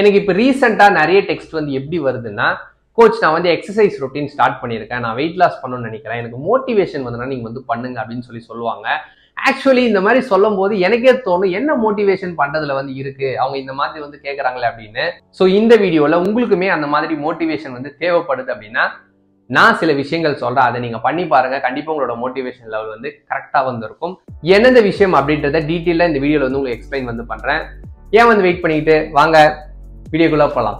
எனக்கு இப்போ ரீசெண்டாக நிறைய டெக்ஸ்ட் வந்து எப்படி வருதுன்னா, கோச் நான் வந்து எக்ஸசைஸ் ரொட்டீன் ஸ்டார்ட் பண்ணியிருக்கேன், நான் வெயிட் லாஸ் பண்ணணும்னு நினைக்கிறேன், எனக்கு மோட்டிவேஷன் வந்தனா நீங்கள் வந்து பண்ணுங்க அப்படின்னு சொல்லுவாங்க. ஆக்சுவலி இந்த மாதிரி சொல்லும் போது எனக்கே தோணும், என்ன மோட்டிவேஷன் பண்றதுல வந்து இருக்கு, அவங்க இந்த மாதிரி வந்து கேட்கறாங்களே அப்படின்னு. ஸோ இந்த வீடியோல உங்களுக்குமே அந்த மாதிரி மோட்டிவேஷன் வந்து தேவைப்படுது அப்படின்னா நான் சில விஷயங்கள் சொல்றேன், அதை நீங்க பண்ணி பாருங்க. கண்டிப்பா உங்களோட மோட்டிவேஷன் லெவல் வந்து கரெக்டா வந்து இருக்கும். என்னென்ன விஷயம் அப்படின்றத டீட்டெயிலா இந்த வீடியோல வந்து உங்களுக்கு எக்ஸ்பிளைன் வந்து பண்றேன். ஏன் வந்து வெயிட் பண்ணிட்டு வாங்க வீடியோக்குள்ள போலாம்.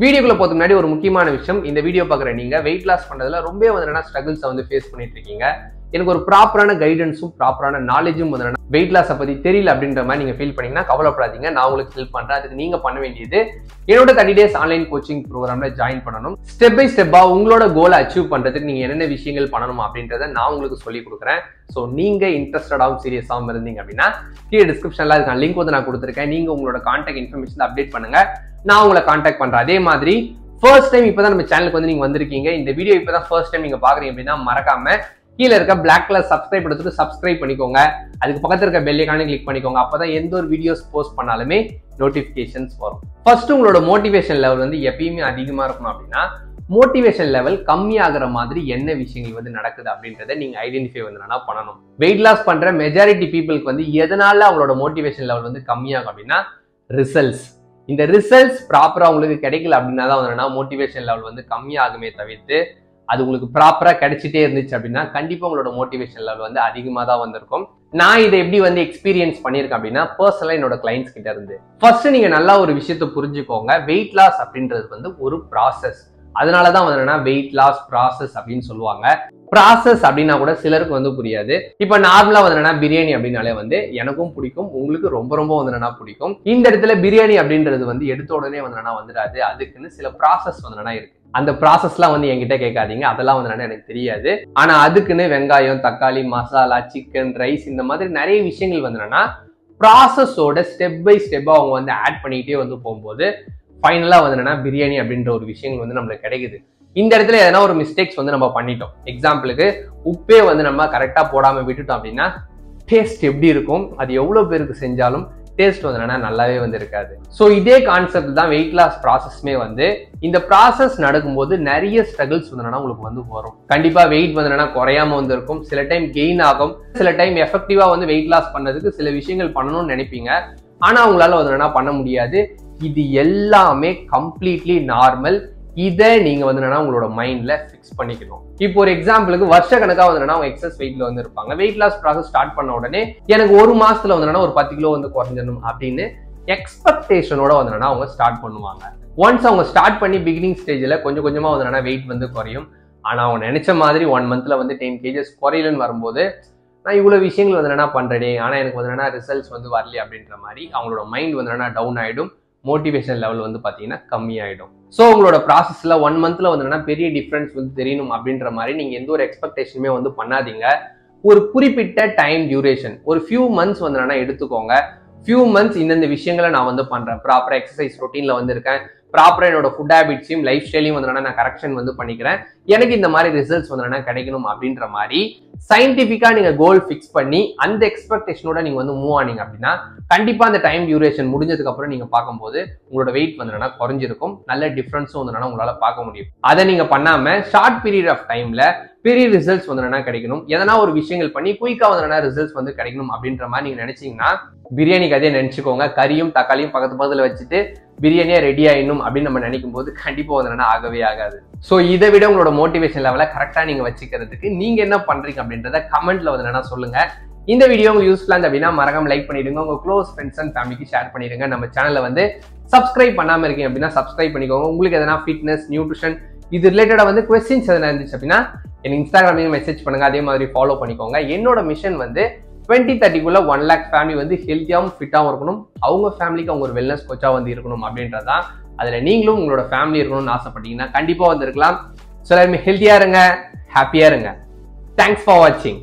வீடியோக்குள்ள போறதுக்கு முன்னாடி ஒரு முக்கியமான விஷயம், இந்த வீடியோ பாக்குற நீங்க வெயிட் லாஸ் பண்றதுல ரொம்ப வந்து ஸ்ட்ரகிள்ஸ் வந்து ஃபேஸ் பண்ணிட்டு இருக்கீங்க. எனக்கு ஒரு ப்ராப்பரான கைடன்ஸும் ப்ராப்பரான நாலேஜும் வந்து வெயிட் லாஸை பத்தி தெரியல அப்படின்ற மாதிரி நீங்க ஃபீல் பண்ணீங்கன்னா கவலைப்படாதீங்க, நான் உங்களுக்கு ஹெல்ப் பண்றேன். அதுக்கு நீங்க பண்ண வேண்டியது என்னோட 30 days ஆன்லைன் கோச்சிங் ப்ரோக்ராம்ல ஜாயின் பண்ணணும். ஸ்டெப் பை ஸ்டெப்பா உங்களோட கோலை அச்சீவ் பண்றதுக்கு நீங்க என்னென்ன விஷயங்கள் பண்ணணும் அப்படின்றத நான் உங்களுக்கு சொல்லி கொடுக்குறேன். ஸோ நீங்க இன்ட்ரெஸ்டடாகவும் சீரியஸாகவும் இருந்தீங்க அப்படின்னா கீழே டிஸ்கிரிப்ஷன்ல அதுக்கான லிங்க் வந்து நான் கொடுத்துருக்கேன். நீங்க உங்களோட கான்டாக்ட் இன்ஃபர்மேஷன் அப்டேட் பண்ணுங்க, நான் உங்களை கான்டாக்ட் பண்றேன். அதே மாதிரி ஃபர்ஸ்ட் டைம் இப்பதான் நம்ம சேனலுக்கு வந்து நீங்க வந்திருக்கீங்க, இந்த வீடியோ இப்பதான் ஃபர்ஸ்ட் டைம் நீங்க பாக்குறீங்க அப்படின்னா மறக்காம கீழே இருக்க பிளாக் கலர் சப்ஸ்கிரைப் எடுத்துட்டு சப்ஸ்கிரைப் பண்ணிக்கோங்க. அதுக்கு பக்கத்துல இருக்க பெல் ஐகானை கிளிக் பண்ணிக்கோங்க. அப்பதான் எந்த ஒரு வீடியோஸ் போஸ்ட் பண்ணாலுமே நோட்டிபிகேஷன்ஸ் வரும். ஃபர்ஸ்ட் உங்களோட மோட்டிவேஷன் லெவல் வந்து எப்பயுமே அதிகமா இருக்கணும் அப்படின்னா மோட்டிவேஷன் லெவல் கம்மியாகிற மாதிரி என்ன விஷயங்கள் வந்து நடக்குது அப்படின்றத நீங்க ஐடென்டிஃபை வந்து பண்ணணும். வெயிட் லாஸ் பண்ற மெஜாரிட்டி பீப்புளுக்கு வந்து எதனால அவங்களோட மோட்டிவேஷன் லெவல் வந்து கம்மியாகும் அப்படின்னா ரிசல்ட்ஸ். இந்த ரிசல்ட்ஸ் ப்ராப்பரா உங்களுக்கு கிடைக்கல அப்படின்னா தான் வந்து மோட்டிவேஷன் லெவல் வந்து கம்மியாகுமே தவிர்த்து அது உங்களுக்கு ப்ராப்பரா கிடைச்சிட்டே இருந்துச்சு அப்படின்னா கண்டிப்பா உங்களோட மோட்டிவேஷன் லெவல் வந்து அதிகமா தான் வந்திருக்கும். நான் இதை எப்படி வந்து எக்ஸ்பீரியன்ஸ் பண்ணியிருக்கேன் அப்படின்னா பர்சனலா என்னோட கிளைண்ட்ஸ் கிட்ட இருந்து. ஃபர்ஸ்ட் நீங்க நல்லா ஒரு விஷயத்தை புரிஞ்சுக்கோங்க, வெயிட் லாஸ் அப்படின்றது வந்து ஒரு ப்ராசஸ். அதனாலதான் வந்து வெயிட் லாஸ் ப்ராசஸ் அப்படின்னு சொல்லுவாங்க. ப்ராசஸ் அப்படின்னா கூட சிலருக்கு வந்து புரியாது. இப்ப நார்மலா வந்து பிரியாணி அப்படின்னாலே வந்து எனக்கும் பிடிக்கும், உங்களுக்கு ரொம்ப ரொம்ப வந்து பிடிக்கும். இந்த இடத்துல பிரியாணி அப்படின்றது வந்து எடுத்த உடனே வந்து வந்துடாது, அதுக்குன்னு சில ப்ராசஸ் வந்து இருக்கு. அந்த ப்ராசஸ்லாம் வந்து என்கிட்ட கேட்காதீங்க, அதெல்லாம் வந்து எனக்கு தெரியாது. ஆனா அதுக்குன்னு வெங்காயம், தக்காளி, மசாலா, சிக்கன், ரைஸ் இந்த மாதிரி நிறைய விஷயங்கள் வந்து ப்ராசஸோட ஸ்டெப் பை ஸ்டெப்பா அவங்க வந்து ஆட் பண்ணிக்கிட்டே வந்து போகும்போது ஃபைனலா வந்து பிரியாணி அப்படின்ற ஒரு விஷயங்கள் வந்து நம்மளுக்கு கிடைக்குது. இந்த இடத்துல எதனா ஒரு மிஸ்டேக்ஸ் வந்து நம்ம பண்ணிட்டோம். எக்ஸாம்பிளுக்கு உப்பே வந்து நம்ம கரெக்டா போடாம விட்டுட்டோம் அப்படின்னா டேஸ்ட் எப்படி இருக்கும், அது எவ்வளவு பேருக்கு செஞ்சாலும் டேஸ்ட் வந்து நல்லாவே வந்து இருக்காது. ஸோ இதே கான்செப்ட் தான் வெயிட் லாஸ் ப்ராசஸ்மே வந்து. இந்த ப்ராசஸ் நடக்கும்போது நிறைய ஸ்ட்ரகிள்ஸ் வந்து உங்களுக்கு வந்து வரும். கண்டிப்பா வெயிட் வந்து குறையாம வந்து இருக்கும், சில டைம் கெயின் ஆகும், சில டைம் எஃபெக்டிவா வந்து வெயிட் லாஸ் பண்ணதுக்கு சில விஷயங்கள் பண்ணணும்னு நினைப்பீங்க, ஆனா உங்களால வந்து பண்ண முடியாது. இது எல்லாமே கம்ப்ளீட்லி நார்மல். இதை நீங்க வந்து உங்களோட மைண்ட்ல ஃபிக்ஸ் பண்ணிக்கணும். இப்போ ஒரு எக்ஸாம்பிளுக்கு வருஷ கணக்கா வந்து அவங்க எக்ஸஸ் வெயிட்ல வந்து இருப்பாங்க. வெயிட் லாஸ் ப்ராசஸ் ஸ்டார்ட் பண்ண உடனே எனக்கு ஒரு மாசத்துல வந்து ஒரு 10 கிலோ வந்து குறைஞ்சிடணும் அப்படின்னு எக்ஸ்பெக்டேஷனோட வந்து அவங்க ஸ்டார்ட் பண்ணுவாங்க. ஒன்ஸ் அவங்க ஸ்டார்ட் பண்ணி பிகினிங் ஸ்டேஜ்ல கொஞ்சம் கொஞ்சமா வந்து வெயிட் வந்து குறையும். ஆனா அவங்க நினைச்ச மாதிரி 1 monthல வந்து 10 kgs குறையலன்னு வரும்போது நான் இவ்வளவு விஷயங்கள் வந்து பண்றேனே, ஆனா எனக்கு வந்து ரிசல்ட்ஸ் வந்து வரல அப்படின்ற மாதிரி அவங்களோட மைண்ட் வந்து டவுன் ஆயிடும். மோட்டிவேஷன் லெவல் வந்து பாத்தீங்கன்னா கம்மியாயிடும். ஸோ உங்களோட ப்ராசஸ்ல 1 monthல வந்து பெரிய டிஃபரன்ஸ் வந்து தெரியணும் அப்படின்ற மாதிரி நீங்க எந்த ஒரு எக்ஸ்பெக்டேஷனுமே வந்து பண்ணாதீங்க. ஒரு குறிப்பிட்ட டைம் டியூரேஷன், ஒரு ஃபியூ மந்த்ஸ் வந்து எடுத்துக்கோங்க. ஃபியூ மந்த்ஸ் இந்தந்த விஷயங்களை நான் வந்து பண்றேன், ப்ராப்பரா எக்ஸசைஸ் ரொட்டீன்ல வந்து இருக்கேன், ப்ராப்பரா என்னோட ஃபுட் ஹேபிட்ஸையும் லைஃப் ஸ்டைலையும் வந்து நான் கரெக்ஷன் வந்து பண்ணிக்கிறேன், எனக்கு இந்த மாதிரி ரிசல்ட்ஸ் வந்து கிடைக்கணும் அப்படின்ற மாதிரி சயின்டிபிக்கா நீங்க கோல் ஃபிக்ஸ் பண்ணி அந்த எக்ஸ்பெக்டேஷனோட நீங்க வந்து மூவ் ஆனீங்க அப்படின்னா கண்டிப்பா அந்த டைம் டியூரேஷன் முடிஞ்சதுக்கு அப்புறம் நீங்க பார்க்கும்போது உங்களோட வெயிட் வந்து குறைஞ்சிருக்கும், நல்ல டிஃபரன்ஸும் வந்து உங்களால பார்க்க முடியும். அதை நீங்க பண்ணாம ஷார்ட் பீரியட் ஆஃப் டைம்ல பெரிய ரிசல்ட்ஸ் வந்து கிடைக்கணும், எதனா ஒரு விஷயங்கள் பண்ணி குயிக்கா வந்து ரிசல்ட்ஸ் வந்து கிடைக்கணும் அப்படின்ற மாதிரி நீங்க நினைச்சீங்கன்னா பிரியாணி கதையை நினைச்சுக்கோங்க. கறியும் தக்காளியும் பக்கத்து பக்கத்துல வச்சுட்டு பிரியாணியா ரெடி ஆயிடணும் அப்படின்னு நம்ம நினைக்கும் போது கண்டிப்பா வந்து ஆகவே ஆகாது. ஸோ இதை விட உங்களோட மோட்டிவேஷன் லெவலை கரெக்டா நீங்க வச்சுக்கிறதுக்கு நீங்க என்ன பண்றீங்க அப்படின்றத கமெண்ட்ல வந்து சொல்லுங்க. இந்த வீடியோ உங்களுக்கு யூஸ்ஃபுல்லா இருந்துச்சு அப்படின்னா மறக்காம லைக் பண்ணிடுங்க, உங்க க்ளோஸ் ஃப்ரெண்ட்ஸ் அண்ட் ஃபேமிலிக்கு ஷேர் பண்ணிடுங்க. நம்ம சேனலை வந்து சப்ஸ்கிரைப் பண்ணாம இருக்கீங்க அப்படின்னா சப்ஸ்கிரைப் பண்ணிக்கோங்க. உங்களுக்கு எதனா ஃபிட்னஸ், நியூட்ரிஷன் இது ரிலேட்டடா வந்து கொஸ்டின்ஸ் எதனா இருந்துச்சு அப்படின்னா எனக்கு இன்ஸ்டாகிராம்லயும் மெசேஜ் பண்ணுங்க, அதே மாதிரி ஃபாலோ பண்ணிக்கோங்க. என்னோட மிஷன் வந்து 2030 1 lakh ஃபேமிலி வந்து ஹெல்த்தியாகவும் ஃபிட்டாகவும் இருக்கணும், அவங்க ஃபேமிலிக்கு அவங்க ஒரு வெல்னஸ் கோச்சா வந்து இருக்கணும் அப்படின்றதான். அதுல நீங்களும் உங்களோட ஃபேமிலி இருக்கணும்னு ஆசைப்பட்டீங்கன்னா கண்டிப்பா வந்து இருக்கலாம். ஸோ எல்லாருமே ஹெல்த்தியா இருங்க, ஹாப்பியா இருங்க. தேங்க்ஸ் ஃபார் வாட்சிங்.